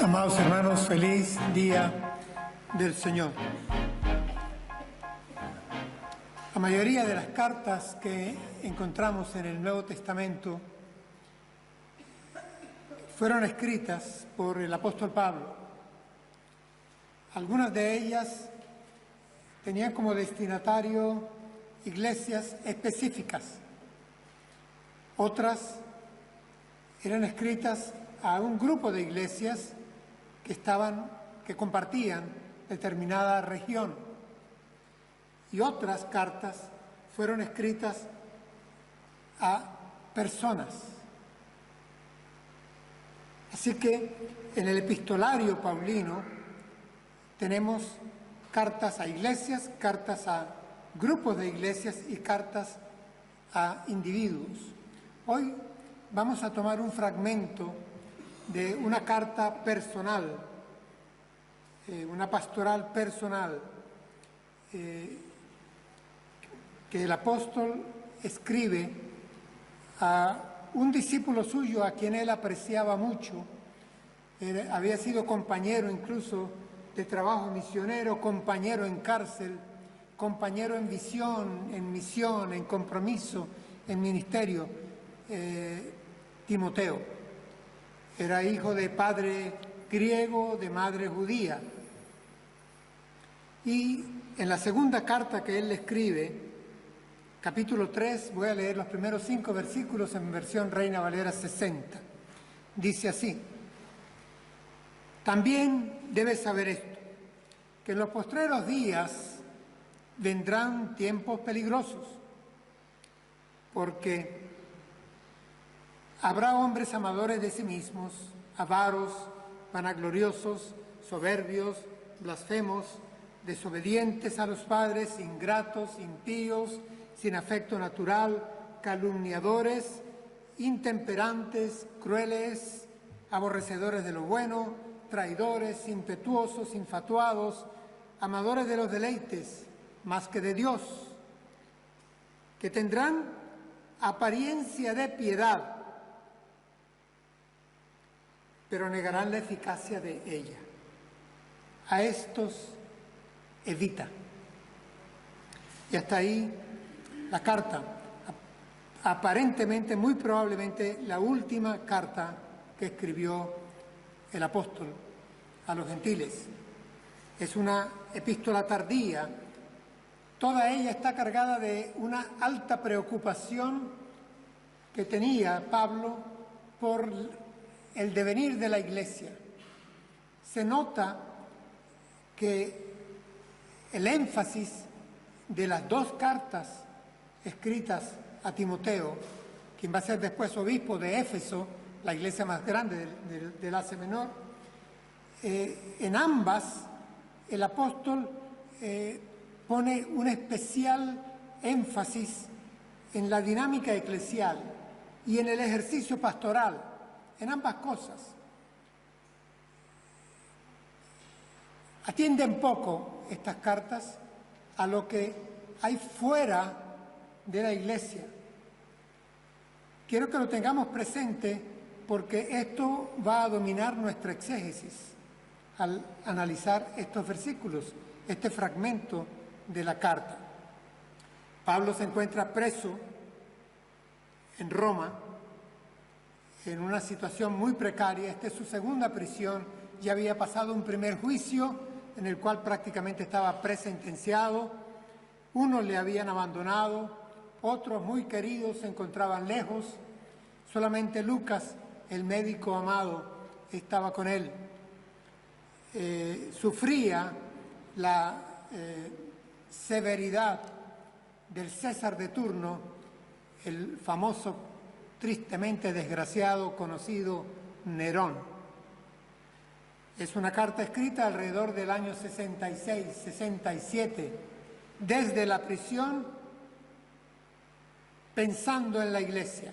Amados hermanos, feliz día del Señor. La mayoría de las cartas que encontramos en el Nuevo Testamento fueron escritas por el apóstol Pablo. Algunas de ellas tenían como destinatario iglesias específicas. Otras eran escritas a un grupo de iglesias que compartían determinada región. Y otras cartas fueron escritas a personas. Así que en el epistolario paulino tenemos cartas a iglesias, cartas a grupos de iglesias y cartas a individuos. Hoy vamos a tomar un fragmento de una carta personal, una pastoral personal, que el apóstol escribe a un discípulo suyo a quien él apreciaba mucho. Había sido compañero incluso de trabajo misionero, compañero en cárcel, compañero en visión, en misión, en compromiso, en ministerio, Timoteo. Era hijo de padre griego, de madre judía. Y en la segunda carta que él le escribe, capítulo 3, voy a leer los primeros 5 versículos en versión Reina Valera 60. Dice así: también debes saber esto, que en los postreros días vendrán tiempos peligrosos, porque habrá hombres amadores de sí mismos, avaros, vanagloriosos, soberbios, blasfemos, desobedientes a los padres, ingratos, impíos, sin afecto natural, calumniadores, intemperantes, crueles, aborrecedores de lo bueno, traidores, impetuosos, infatuados, amadores de los deleites más que de Dios, que tendrán apariencia de piedad, pero negarán la eficacia de ella. A estos evita. Y hasta ahí la carta, aparentemente, muy probablemente, la última carta que escribió el apóstol a los gentiles. Es una epístola tardía. Toda ella está cargada de una alta preocupación que tenía Pablo por el devenir de la iglesia. Se nota que el énfasis de las 2 cartas escritas a Timoteo, quien va a ser después obispo de Éfeso, la iglesia más grande del Asia Menor, en ambas el apóstol pone un especial énfasis en la dinámica eclesial y en el ejercicio pastoral, en ambas cosas. Atienden poco estas cartas a lo que hay fuera de la iglesia. Quiero que lo tengamos presente porque esto va a dominar nuestra exégesis al analizar estos versículos, este fragmento de la carta. Pablo se encuentra preso en Roma, en una situación muy precaria. Esta es su segunda prisión. Ya había pasado un primer juicio en el cual prácticamente estaba presentenciado. Unos le habían abandonado, otros muy queridos se encontraban lejos. Solamente Lucas, el médico amado, estaba con él. Sufría la severidad del César de turno, el famoso, tristemente desgraciado, conocido Nerón. Es una carta escrita alrededor del año 66, 67, desde la prisión, pensando en la iglesia.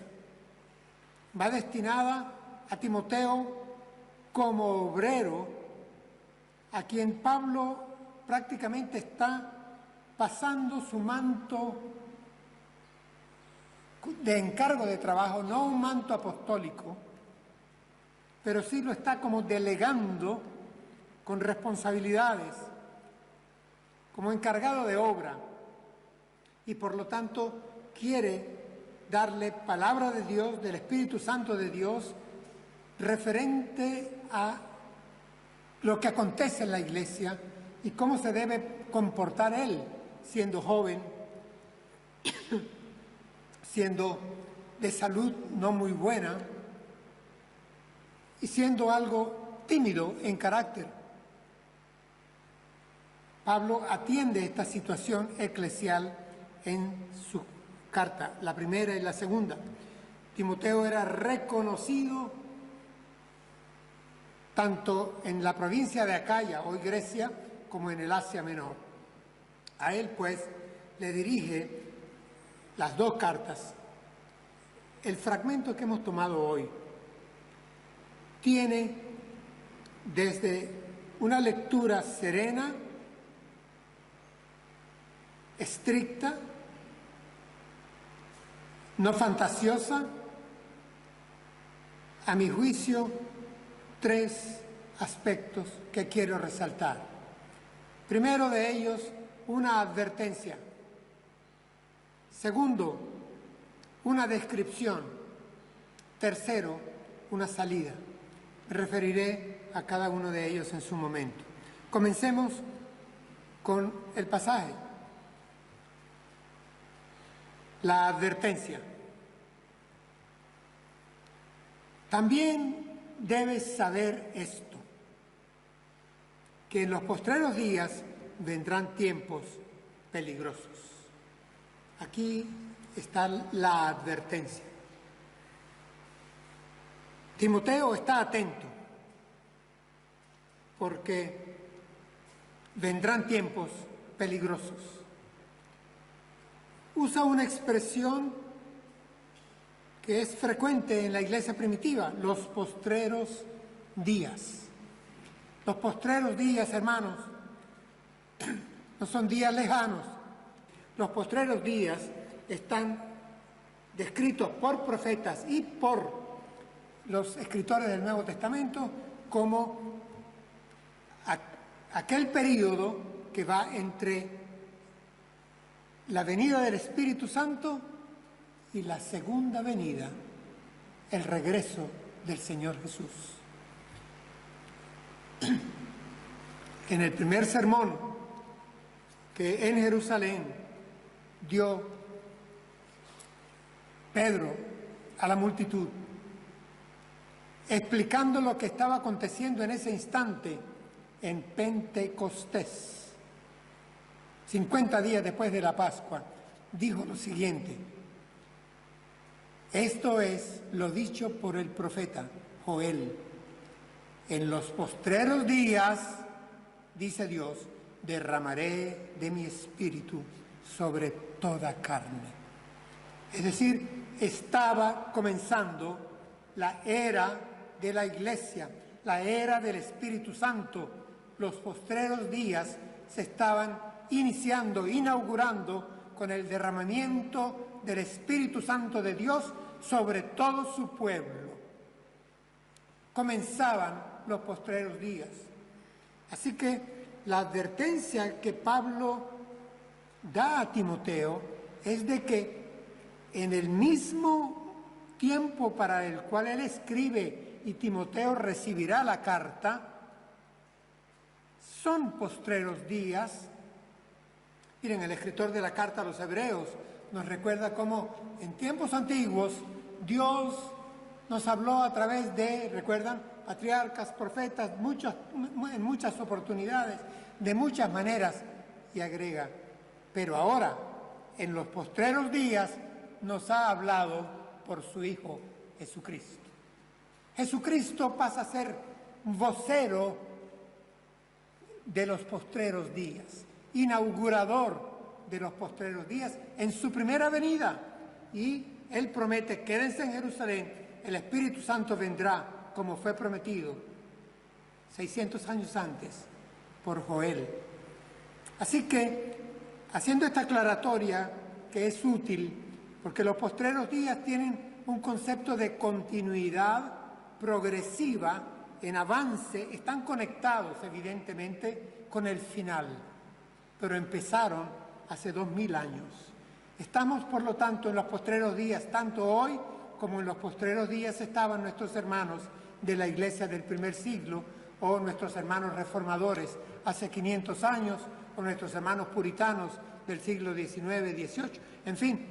Va destinada a Timoteo como obrero, a quien Pablo prácticamente está pasando su manto de encargo de trabajo, no un manto apostólico, pero sí lo está como delegando con responsabilidades, como encargado de obra, y por lo tanto quiere darle palabra de Dios, del Espíritu Santo de Dios, referente a lo que acontece en la iglesia y cómo se debe comportar él, siendo joven, siendo de salud no muy buena y siendo algo tímido en carácter. Pablo atiende esta situación eclesial en su carta, la primera y la segunda. Timoteo era reconocido tanto en la provincia de Acaya, hoy Grecia, como en el Asia Menor. A él, pues, le dirige las dos cartas. El fragmento que hemos tomado hoy tiene desde una lectura serena, estricta, no fantasiosa, a mi juicio, tres aspectos que quiero resaltar. Primero de ellos, una advertencia. Segundo, una descripción. Tercero, una salida. Me referiré a cada uno de ellos en su momento. Comencemos con el pasaje. La advertencia. También debes saber esto, que en los postreros días vendrán tiempos peligrosos. Aquí está la advertencia. Timoteo está atento, porque vendrán tiempos peligrosos. Usa una expresión que es frecuente en la iglesia primitiva, los postreros días. Los postreros días, hermanos, no son días lejanos. Los postreros días están descritos por profetas y por los escritores del Nuevo Testamento como aquel período que va entre la venida del Espíritu Santo y la segunda venida, el regreso del Señor Jesús. En el primer sermón que en Jerusalén dio Pedro a la multitud, explicando lo que estaba aconteciendo en ese instante en Pentecostés, 50 días después de la Pascua, dijo lo siguiente: esto es lo dicho por el profeta Joel. En los postreros días, dice Dios, derramaré de mi espíritu sobre toda carne. Es decir, estaba comenzando la era de la Iglesia, la era del Espíritu Santo. Los postreros días se estaban iniciando, inaugurando con el derramamiento del Espíritu Santo de Dios sobre todo su pueblo. Comenzaban los postreros días. Así que la advertencia que Pablo da a Timoteo es de que en el mismo tiempo para el cual él escribe y Timoteo recibirá la carta, son postreros días. Miren, el escritor de la carta a los Hebreos nos recuerda cómo en tiempos antiguos Dios nos habló a través de, ¿recuerdan?, patriarcas, profetas, en muchas oportunidades, de muchas maneras, y agrega, pero ahora, en los postreros días, nos ha hablado por su Hijo Jesucristo. Jesucristo pasa a ser vocero de los postreros días, inaugurador de los postreros días en su primera venida. Y Él promete, quédense en Jerusalén, el Espíritu Santo vendrá como fue prometido 600 años antes por Joel. Así que, haciendo esta aclaratoria que es útil, porque los postreros días tienen un concepto de continuidad progresiva, en avance, están conectados evidentemente con el final, pero empezaron hace 2000 años. Estamos, por lo tanto, en los postreros días, tanto hoy como en los postreros días estaban nuestros hermanos de la Iglesia del primer siglo, o nuestros hermanos reformadores hace 500 años, o nuestros hermanos puritanos del siglo XIX, XVIII. En fin,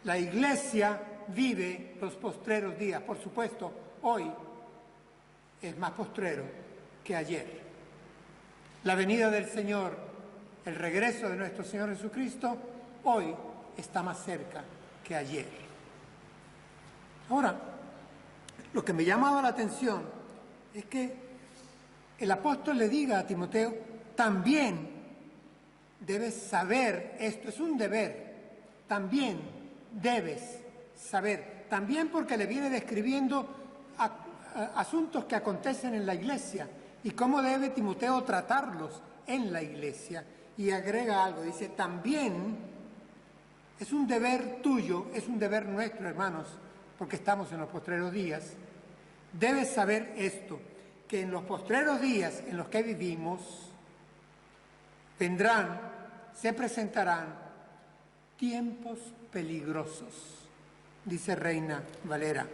la Iglesia vive los postreros días. Por supuesto, hoy es más postrero que ayer. La venida del Señor, el regreso de nuestro Señor Jesucristo, hoy está más cerca que ayer. Ahora, lo que me llamaba la atención es que el apóstol le diga a Timoteo, también debes saber esto, es un deber, también debes saber, también porque le viene describiendo asuntos que acontecen en la iglesia y cómo debe Timoteo tratarlos en la iglesia. Y agrega algo, dice, también es un deber tuyo, es un deber nuestro, hermanos, porque estamos en los postreros días, debes saber esto, que en los postreros días en los que vivimos vendrán, se presentarán tiempos peligrosos, dice Reina Valera.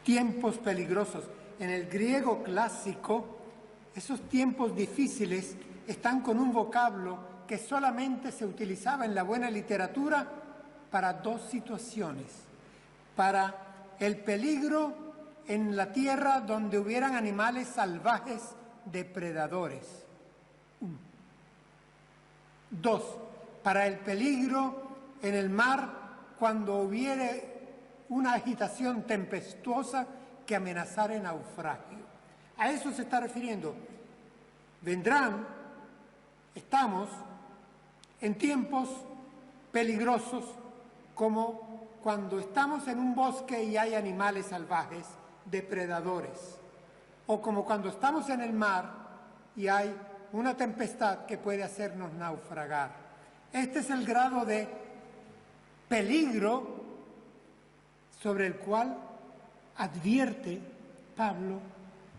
Tiempos peligrosos. En el griego clásico, esos tiempos difíciles están con un vocablo que solamente se utilizaba en la buena literatura para dos situaciones. Para el peligro en la tierra donde hubieran animales salvajes depredadores. 2. Para el peligro en el mar cuando hubiere una agitación tempestuosa que amenazara el naufragio. A eso se está refiriendo. Vendrán, estamos en tiempos peligrosos como cuando estamos en un bosque y hay animales salvajes, depredadores, o como cuando estamos en el mar y hay una tempestad que puede hacernos naufragar. Este es el grado de peligro sobre el cual advierte Pablo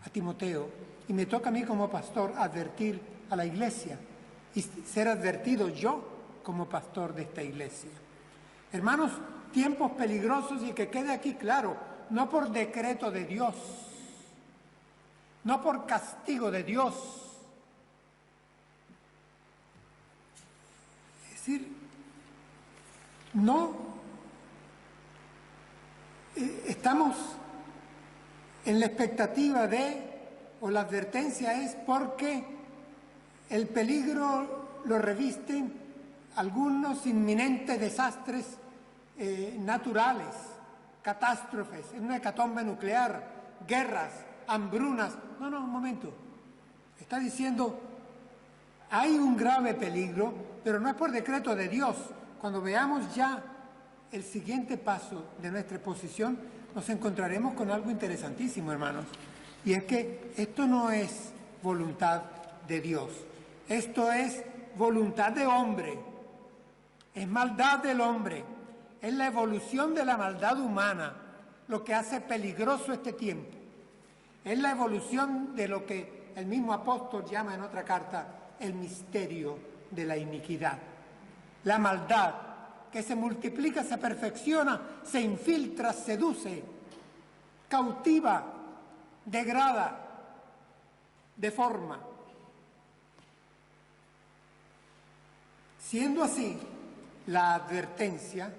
a Timoteo, y me toca a mí como pastor advertir a la iglesia y ser advertido yo como pastor de esta iglesia. Hermanos, tiempos peligrosos, y que quede aquí claro, no por decreto de Dios, no por castigo de Dios. Es decir, no estamos en la expectativa de, o la advertencia es porque el peligro lo revisten algunos inminentes desastres naturales, catástrofes, una hecatombe nuclear, guerras, hambrunas. No, un momento. Está diciendo, hay un grave peligro, pero no es por decreto de Dios. Cuando veamos ya el siguiente paso de nuestra exposición, nos encontraremos con algo interesantísimo, hermanos. Y es que esto no es voluntad de Dios. Esto es voluntad de hombre. Es maldad del hombre. Es la evolución de la maldad humana lo que hace peligroso este tiempo. Es la evolución de lo que el mismo apóstol llama en otra carta el misterio de la iniquidad. La maldad que se multiplica, se perfecciona, se infiltra, seduce, cautiva, degrada, deforma. Siendo así, la advertencia,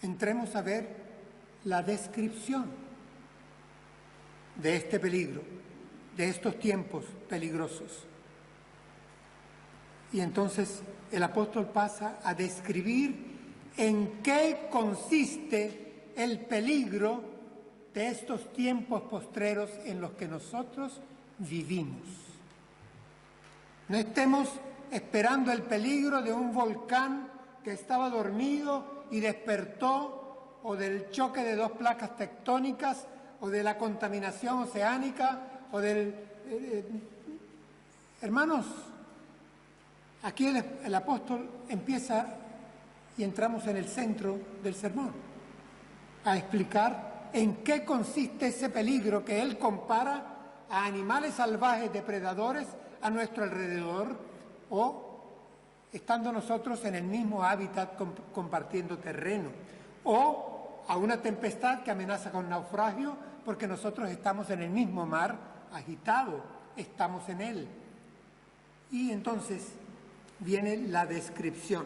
entremos a ver la descripción de este peligro, de estos tiempos peligrosos. Y entonces el apóstol pasa a describir en qué consiste el peligro de estos tiempos postreros en los que nosotros vivimos. No estemos esperando el peligro de un volcán que estaba dormido y despertó, o del choque de dos placas tectónicas, o de la contaminación oceánica, o del... hermanos, aquí el apóstol empieza, y entramos en el centro del sermón, a explicar en qué consiste ese peligro que él compara a animales salvajes depredadores a nuestro alrededor o estando nosotros en el mismo hábitat compartiendo terreno, o a una tempestad que amenaza con naufragio porque nosotros estamos en el mismo mar agitado, estamos en él. Y entonces viene la descripción.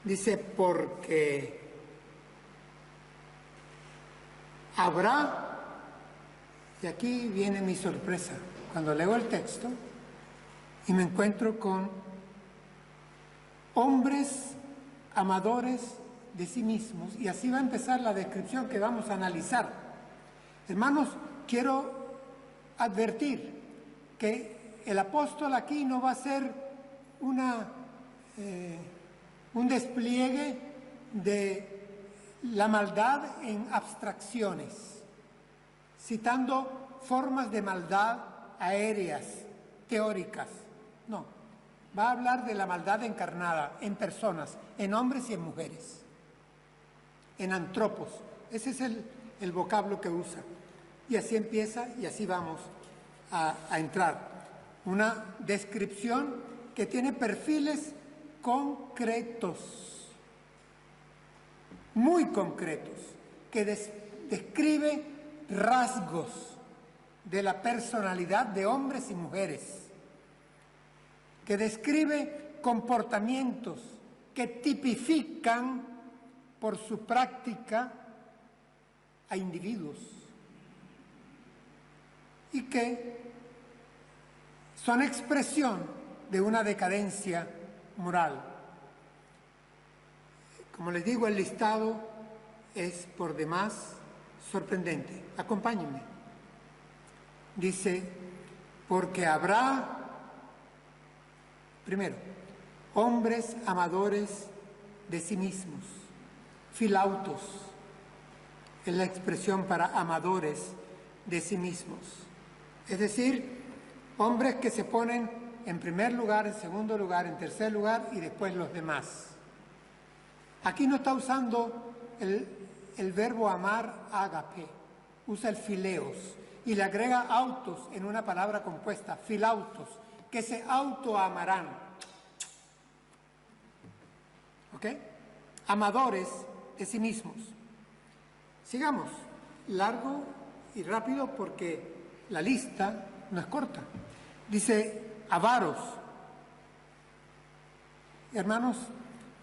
Dice, porque habrá, y aquí viene mi sorpresa, cuando leo el texto y me encuentro con hombres amadores de sí mismos, y así va a empezar la descripción que vamos a analizar. Hermanos, quiero advertir que el apóstol aquí no va a ser un despliegue de la maldad en abstracciones, citando formas de maldad aéreas, teóricas. No, va a hablar de la maldad encarnada en personas, en hombres y en mujeres, en antropos. Ese es el vocablo que usa. Y así empieza y así vamos a entrar. Una descripción que tiene perfiles concretos, muy concretos, que describe rasgos de la personalidad de hombres y mujeres, que describe comportamientos que tipifican por su práctica a individuos y que son expresión de una decadencia moral. Como les digo, el listado es por demás sorprendente. Acompáñenme. Dice, porque habrá, primero, hombres amadores de sí mismos, filautos, es la expresión para amadores de sí mismos. Es decir, hombres que se ponen en primer lugar, en segundo lugar, en tercer lugar y después los demás. Aquí no está usando el verbo amar, ágape, usa el fileos y le agrega autos en una palabra compuesta, filautos, que se autoamarán. ¿Ok? Amadores de sí mismos. Sigamos, largo y rápido porque la lista no es corta. Dice, avaros. Hermanos,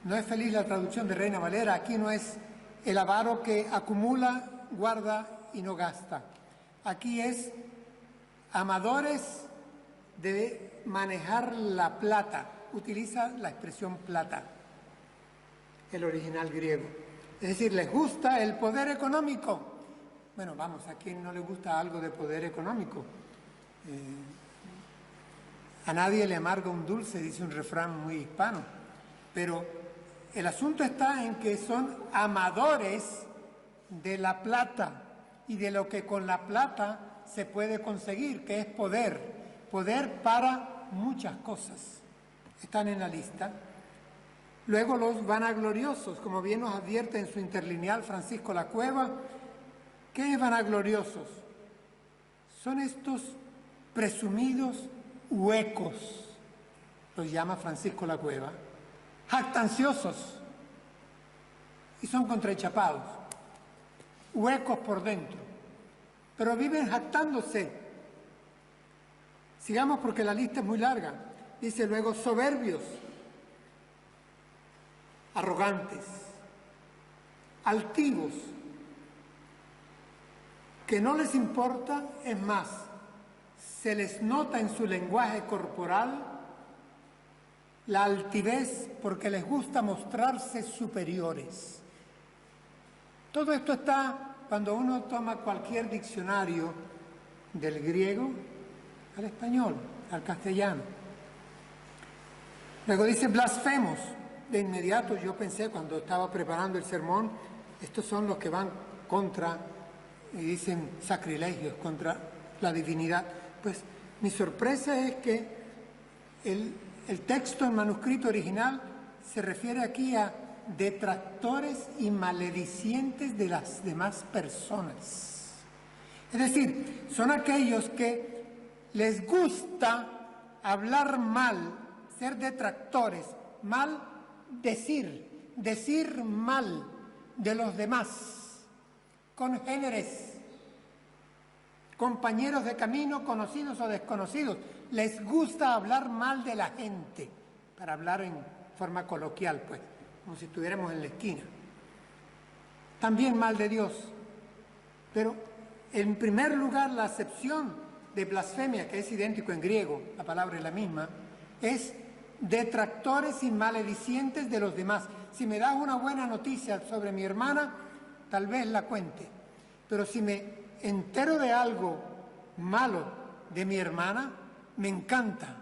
no es feliz la traducción de Reina Valera. Aquí no es el avaro que acumula, guarda y no gasta. Aquí es amadores de manejar la plata. Utiliza la expresión plata, el original griego. Es decir, les gusta el poder económico. Bueno, vamos, ¿a quién no le gusta algo de poder económico? A nadie le amarga un dulce, dice un refrán muy hispano. Pero el asunto está en que son amadores de la plata y de lo que con la plata se puede conseguir, que es poder. Poder para muchas cosas. Están en la lista. Luego los vanagloriosos, como bien nos advierte en su interlineal Francisco Lacueva. ¿Qué es vanagloriosos? Son estos presumidos huecos, los llama Francisco Lacueva, jactanciosos, y son contrachapados, huecos por dentro, pero viven jactándose. Sigamos porque la lista es muy larga. Dice luego soberbios, arrogantes, altivos, que no les importa, es más, se les nota en su lenguaje corporal la altivez porque les gusta mostrarse superiores. Todo esto está cuando uno toma cualquier diccionario del griego al español, al castellano. Luego dice blasfemos. De inmediato yo pensé cuando estaba preparando el sermón, estos son los que van contra, y dicen sacrilegios, contra la divinidad. Pues mi sorpresa es que el texto en manuscrito original se refiere aquí a detractores y maledicientes de las demás personas. Es decir, son aquellos que les gusta hablar mal, ser detractores, decir mal de los demás, congéneres, compañeros de camino, conocidos o desconocidos. Les gusta hablar mal de la gente, para hablar en forma coloquial, pues, como si estuviéramos en la esquina. También mal de Dios. Pero, en primer lugar, la acepción de blasfemia, que es idéntico en griego, la palabra es la misma, es detractores y maledicientes de los demás. Si me das una buena noticia sobre mi hermana, tal vez la cuente. Pero si me entero de algo malo de mi hermana, me encanta,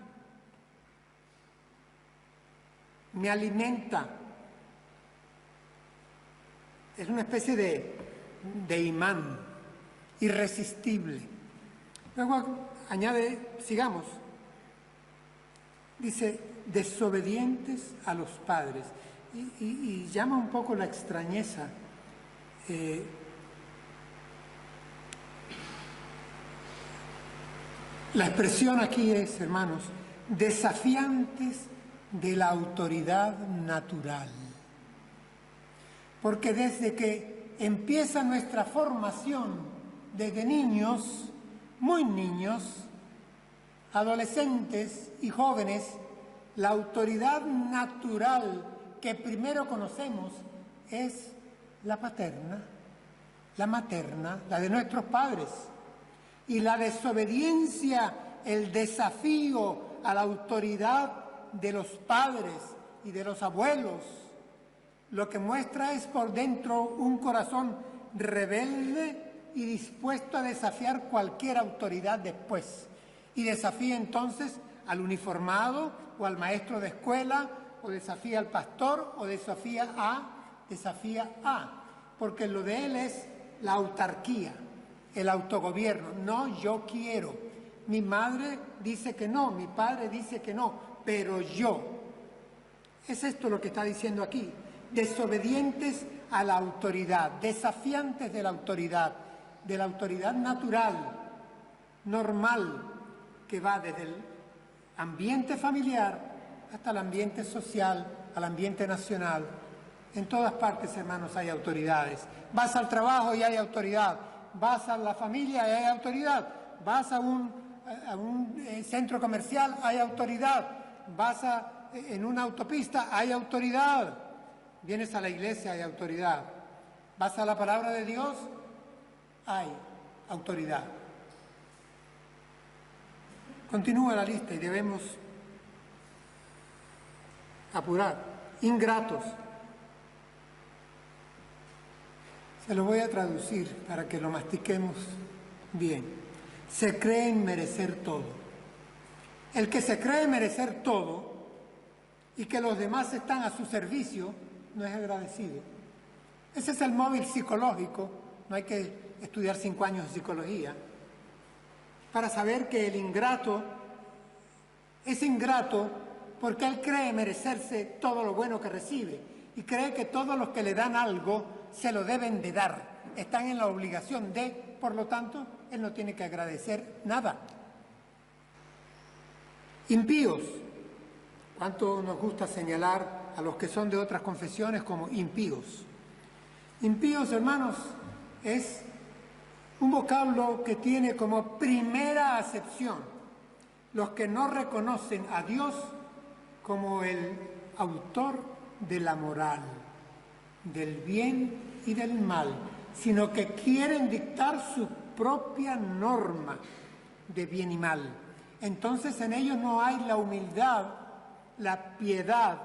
me alimenta. Es una especie de imán irresistible. Luego añade, sigamos, dice, desobedientes a los padres. Y llama un poco la extrañeza. La expresión aquí es, hermanos, desafiantes de la autoridad natural. Porque desde que empieza nuestra formación desde niños, muy niños, adolescentes y jóvenes, la autoridad natural que primero conocemos es la paterna, la materna, la de nuestros padres. Y la desobediencia, el desafío a la autoridad de los padres y de los abuelos, lo que muestra es por dentro un corazón rebelde y dispuesto a desafiar cualquier autoridad después. Y desafía entonces al uniformado o al maestro de escuela, o desafía al pastor, o desafía a, porque lo de él es la autarquía, el autogobierno. No, yo quiero. Mi madre dice que no, mi padre dice que no, pero yo. Es esto lo que está diciendo aquí. Desobedientes a la autoridad, desafiantes de la autoridad natural, normal, que va desde el ambiente familiar hasta el ambiente social, al ambiente nacional. En todas partes, hermanos, hay autoridades. Vas al trabajo y hay autoridad. Vas a la familia y hay autoridad. Vas a un centro comercial, hay autoridad. Vas en una autopista, hay autoridad. Vienes a la iglesia, hay autoridad. Vas a la palabra de Dios, hay autoridad. Continúa la lista y debemos apurar. Ingratos. Se lo voy a traducir para que lo mastiquemos bien. Se creen merecer todo. El que se cree merecer todo y que los demás están a su servicio, no es agradecido. Ese es el móvil psicológico. No hay que estudiar 5 años de psicología para saber que el ingrato es ingrato porque él cree merecerse todo lo bueno que recibe y cree que todos los que le dan algo se lo deben de dar. Están en la obligación de, por lo tanto, él no tiene que agradecer nada. Impíos. ¿Cuánto nos gusta señalar a los que son de otras confesiones como impíos? Impíos, hermanos, es un vocablo que tiene como primera acepción los que no reconocen a Dios como el autor de la moral, del bien y del mal, sino que quieren dictar su propia norma de bien y mal. Entonces en ellos no hay la humildad, la piedad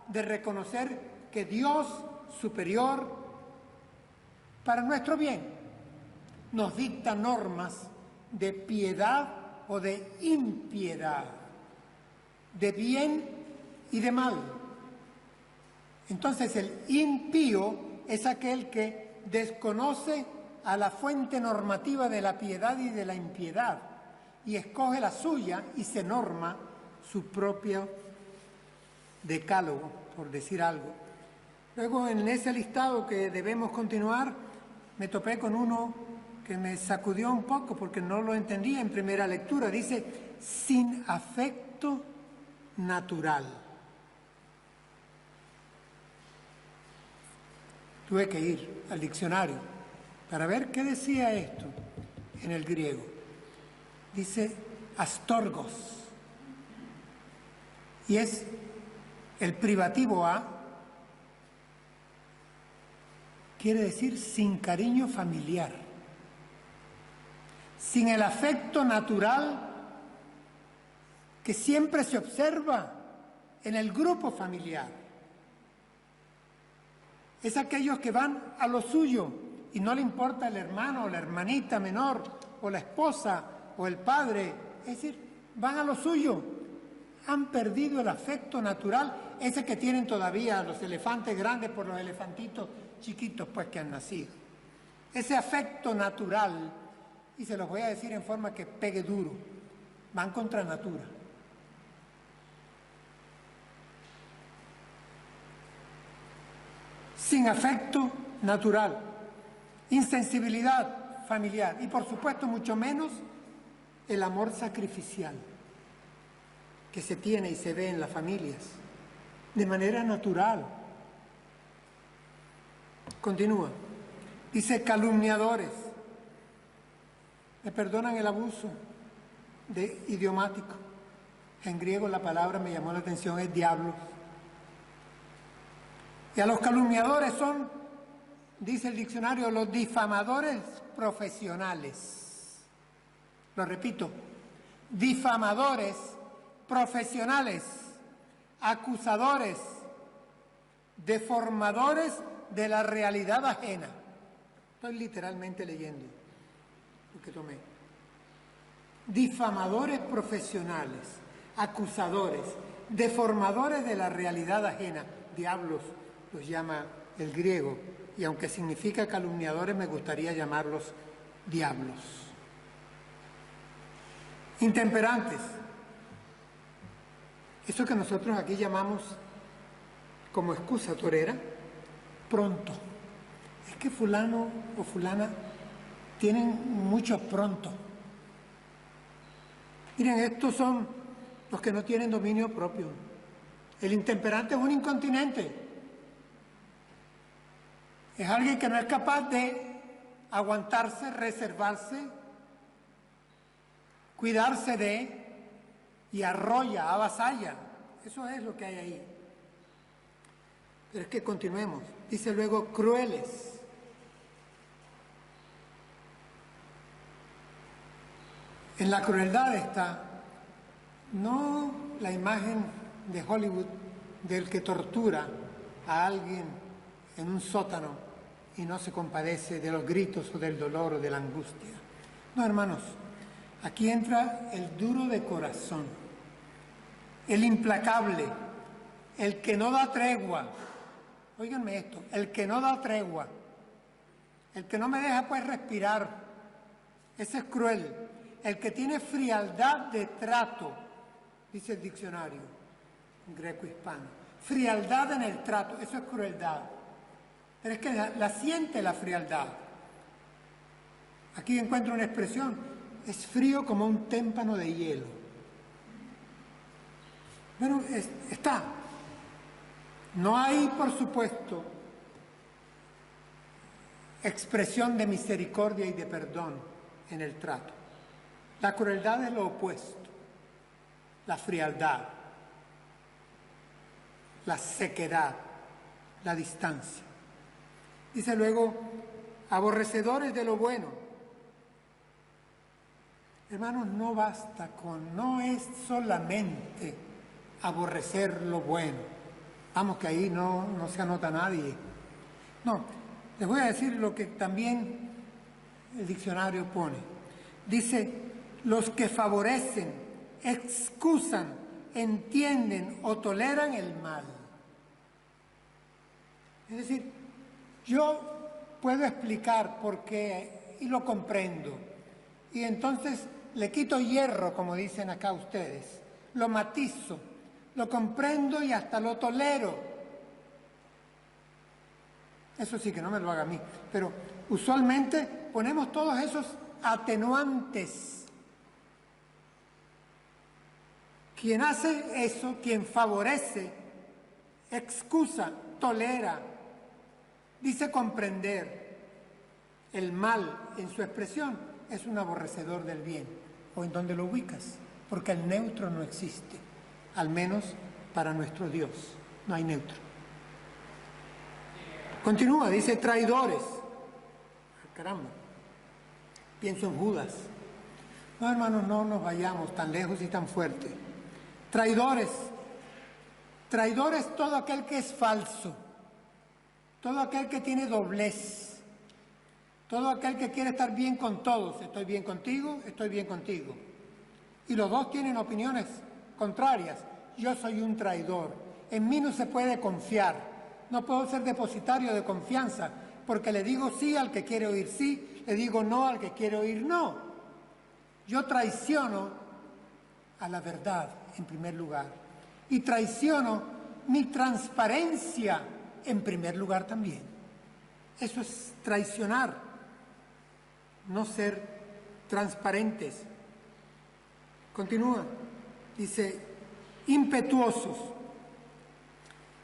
de reconocer que Dios superior para nuestro bien nos dicta normas de piedad o de impiedad, de bien y de mal. Entonces el impío es aquel que desconoce a la fuente normativa de la piedad y de la impiedad y escoge la suya y se norma su propio decálogo, por decir algo. Luego, en ese listado que debemos continuar, me topé con uno que me sacudió un poco porque no lo entendía en primera lectura. Dice, sin afecto natural. Tuve que ir al diccionario para ver qué decía esto en el griego. Dice astorgos, y es el privativo a, quiere decir sin cariño familiar, sin el afecto natural que siempre se observa en el grupo familiar. Es aquellos que van a lo suyo y no le importa el hermano o la hermanita menor o la esposa o el padre. Es decir, van a lo suyo. Han perdido el afecto natural, ese que tienen todavía los elefantes grandes por los elefantitos chiquitos pues que han nacido. Ese afecto natural, y se los voy a decir en forma que pegue duro, van contra natura. Sin afecto natural, insensibilidad familiar y por supuesto mucho menos el amor sacrificial que se tiene y se ve en las familias de manera natural. Continúa, dice calumniadores, me perdonan el abuso de idiomático, en griego la palabra me llamó la atención, es diablos. Y a los calumniadores son, dice el diccionario, los difamadores profesionales. Lo repito, difamadores profesionales, acusadores, deformadores de la realidad ajena. Estoy literalmente leyendo lo que tomé. Difamadores profesionales, acusadores, deformadores de la realidad ajena. Diablos los llama el griego, y aunque significa calumniadores, me gustaría llamarlos diablos. Intemperantes. Eso que nosotros aquí llamamos como excusa torera, pronto. Es que fulano o fulana tienen mucho pronto. Miren, estos son los que no tienen dominio propio. El intemperante es un incontinente. Es alguien que no es capaz de aguantarse, reservarse, cuidarse de, y arrolla, avasalla. Eso es lo que hay ahí. Pero es que continuemos. Dice luego, crueles. En la crueldad está no la imagen de Hollywood del que tortura a alguien en un sótano y no se compadece de los gritos o del dolor o de la angustia. No, hermanos, aquí entra el duro de corazón, el implacable, el que no da tregua. Óiganme esto, el que no da tregua, el que no me deja pues respirar, ese es cruel. El que tiene frialdad de trato, dice el diccionario greco-hispano, frialdad en el trato, eso es crueldad. Pero es que la siente la frialdad. Aquí encuentro una expresión, es frío como un témpano de hielo. Bueno, está. No hay, por supuesto, expresión de misericordia y de perdón en el trato. La crueldad es lo opuesto, la frialdad, la sequedad, la distancia. Dice luego, aborrecedores de lo bueno. Hermanos, no basta con, no es solamente aborrecer lo bueno. Vamos, que ahí no se anota nadie. No, les voy a decir lo que también el diccionario pone. Dice, los que favorecen, excusan, entienden o toleran el mal. Es decir, yo puedo explicar por qué y lo comprendo. Y entonces le quito hierro, como dicen acá ustedes. Lo matizo, lo comprendo y hasta lo tolero. Eso sí que no me lo haga a mí. Pero usualmente ponemos todos esos atenuantes. Quien hace eso, quien favorece, excusa, tolera, dice comprender el mal en su expresión, es un aborrecedor del bien. ¿O en dónde lo ubicas? Porque el neutro no existe, al menos para nuestro Dios. No hay neutro. Continúa, dice traidores. Caramba, pienso en Judas. No, hermanos, no nos vayamos tan lejos y tan fuerte. Traidores. Traidor es todo aquel que es falso, todo aquel que tiene doblez, todo aquel que quiere estar bien con todos. Estoy bien contigo, estoy bien contigo. Y los dos tienen opiniones contrarias. Yo soy un traidor. En mí no se puede confiar. No puedo ser depositario de confianza, porque le digo sí al que quiere oír sí, le digo no al que quiere oír no. Yo traiciono a la verdad en primer lugar y traiciono mi transparencia en primer lugar también. Eso es traicionar, no ser transparentes. Continúa, dice impetuosos.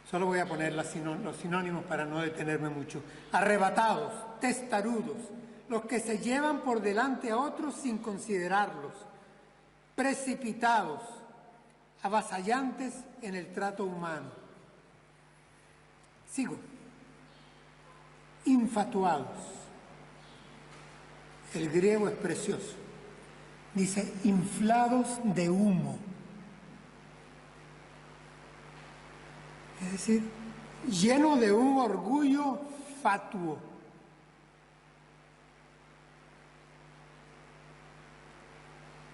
Solo voy a poner los sinónimos para no detenerme mucho. Arrebatados, testarudos, los que se llevan por delante a otros sin considerarlos, precipitados, avasallantes en el trato humano. Sigo. Infatuados. El griego es precioso. Dice, inflados de humo. Es decir, lleno de un orgullo fatuo.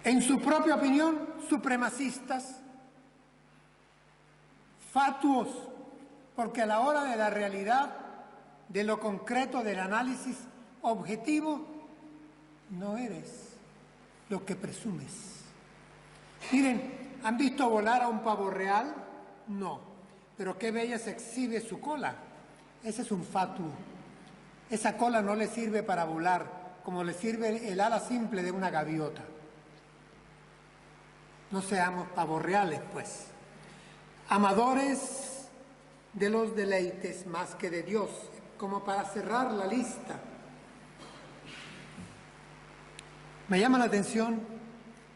En su propia opinión, supremacistas, fatuos, porque a la hora de la realidad, de lo concreto, del análisis objetivo, no eres lo que presumes. Miren, ¿han visto volar a un pavo real? No. Pero qué bella se exhibe su cola. Ese es un fatuo. Esa cola no le sirve para volar, como le sirve el ala simple de una gaviota. No seamos pavos reales, pues. Amadores de los deleites más que de Dios, como para cerrar la lista. Me llama la atención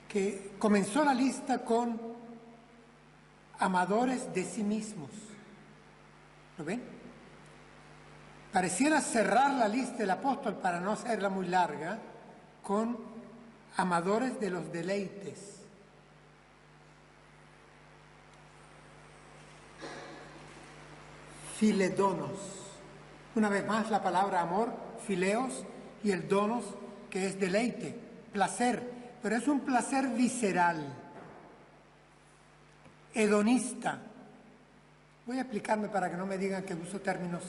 que comenzó la lista con amadores de sí mismos. ¿Lo ven? Pareciera cerrar la lista del apóstol para no hacerla muy larga con amadores de los deleites. Filedonos. Una vez más la palabra amor, fileos, y el donos, que es deleite, placer, pero es un placer visceral, hedonista. Voy a explicarme para que no me digan que uso términos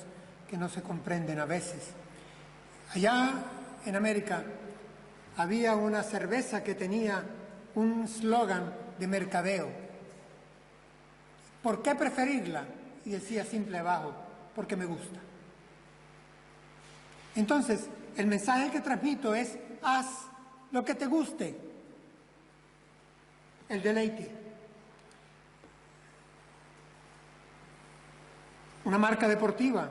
que no se comprenden a veces. Allá en América había una cerveza que tenía un slogan de mercadeo. ¿Por qué preferirla? Y decía simple abajo, porque me gusta. Entonces, el mensaje que transmito es, haz lo que te guste. El deleite. Una marca deportiva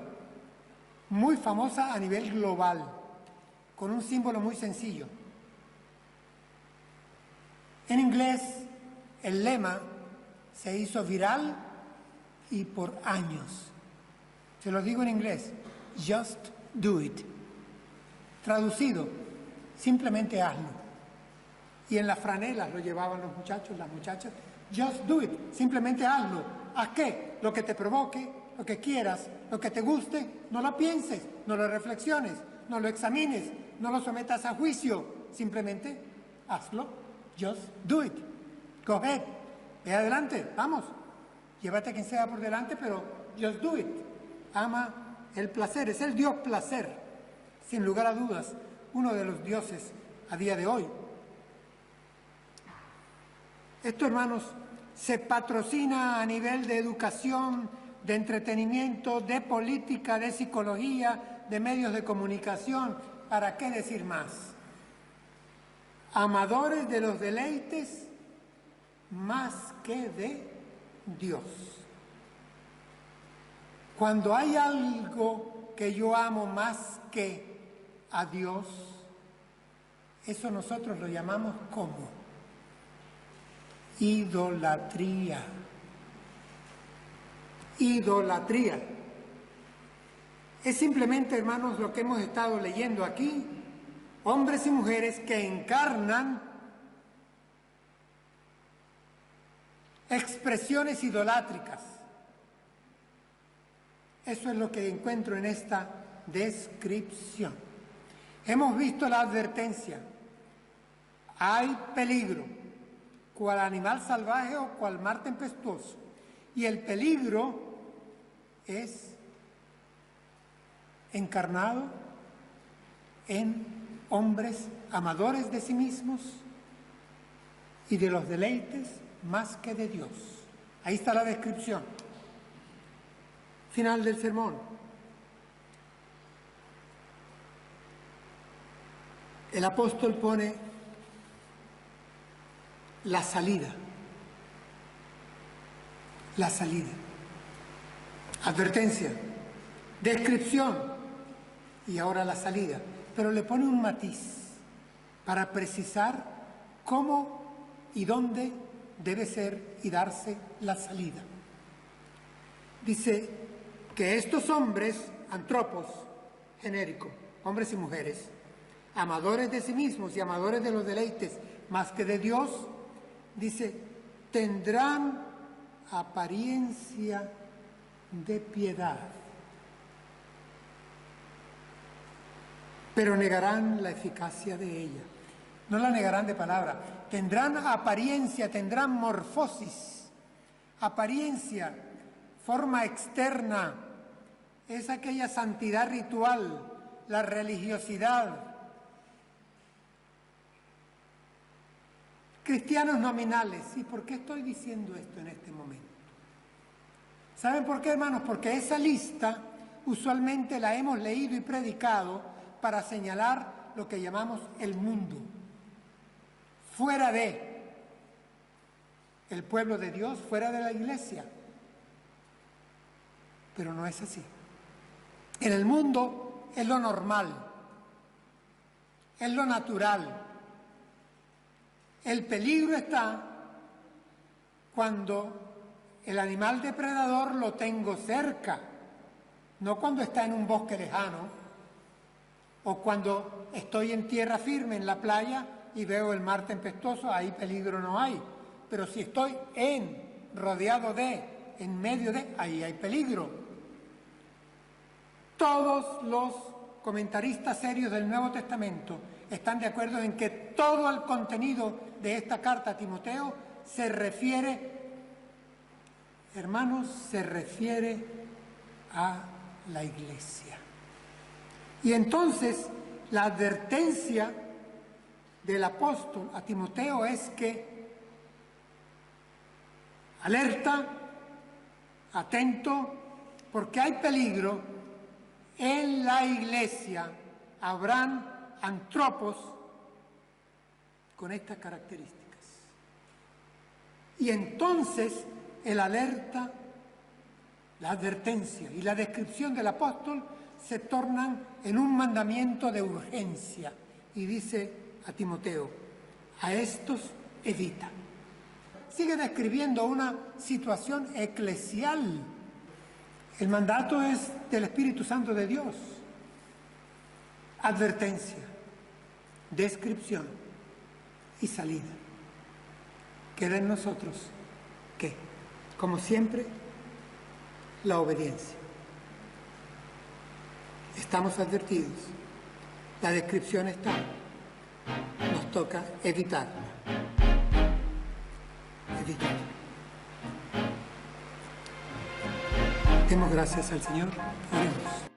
muy famosa a nivel global, con un símbolo muy sencillo. En inglés, el lema se hizo viral y por años. Se lo digo en inglés, just do it. Traducido, simplemente hazlo. Y en las franelas lo llevaban los muchachos, las muchachas, just do it, simplemente hazlo. ¿A qué? Lo que te provoque, lo que quieras, lo que te guste, no lo pienses, no lo reflexiones, no lo examines, no lo sometas a juicio, simplemente hazlo, just do it. Go ahead, ve adelante, vamos. Llévate a quien sea por delante, pero just do it. Ama el placer, es el Dios placer, sin lugar a dudas, uno de los dioses a día de hoy. Esto, hermanos, se patrocina a nivel de educación de entretenimiento, de política, de psicología, de medios de comunicación. ¿Para qué decir más? Amadores de los deleites más que de Dios. Cuando hay algo que yo amo más que a Dios, eso nosotros lo llamamos ¿cómo? Idolatría. Idolatría. Es simplemente, hermanos, lo que hemos estado leyendo aquí, hombres y mujeres que encarnan expresiones idolátricas. Eso es lo que encuentro en esta descripción. Hemos visto la advertencia. Hay peligro, cual animal salvaje o cual mar tempestuoso. Y el peligro es encarnado en hombres amadores de sí mismos y de los deleites más que de Dios. Ahí está la descripción. Final del sermón. El apóstol pone la salida. La salida. Advertencia, descripción y ahora la salida. Pero le pone un matiz para precisar cómo y dónde debe ser y darse la salida. Dice que estos hombres, antropos, genérico, hombres y mujeres, amadores de sí mismos y amadores de los deleites más que de Dios, dice, tendrán apariencia de piedad, pero negarán la eficacia de ella. No la negarán de palabra. Tendrán apariencia, tendrán morfosis. Apariencia, forma externa, es aquella santidad ritual, la religiosidad. Cristianos nominales. ¿Y por qué estoy diciendo esto en este momento? ¿Saben por qué, hermanos? Porque esa lista usualmente la hemos leído y predicado para señalar lo que llamamos el mundo, fuera de el pueblo de Dios, fuera de la iglesia. Pero no es así. En el mundo es lo normal, es lo natural. El peligro está cuando el animal depredador lo tengo cerca, no cuando está en un bosque lejano o cuando estoy en tierra firme en la playa y veo el mar tempestuoso, ahí peligro no hay. Pero si estoy rodeado de, en medio de, ahí hay peligro. Todos los comentaristas serios del Nuevo Testamento están de acuerdo en que todo el contenido de esta carta a Timoteo se refiere, hermanos, se refiere a la iglesia. Y entonces la advertencia del apóstol a Timoteo es que alerta, atento, porque hay peligro en la iglesia. Habrán antropos con estas características. Y entonces el alerta, la advertencia y la descripción del apóstol se tornan en un mandamiento de urgencia. Y dice a Timoteo, a estos evita. Sigue describiendo una situación eclesial. El mandato es del Espíritu Santo de Dios. Advertencia, descripción y salida. Queda en nosotros, ¿qué? Como siempre, la obediencia. Estamos advertidos. La descripción está. Nos toca evitarla. Evitarla. Demos gracias al Señor. Oremos.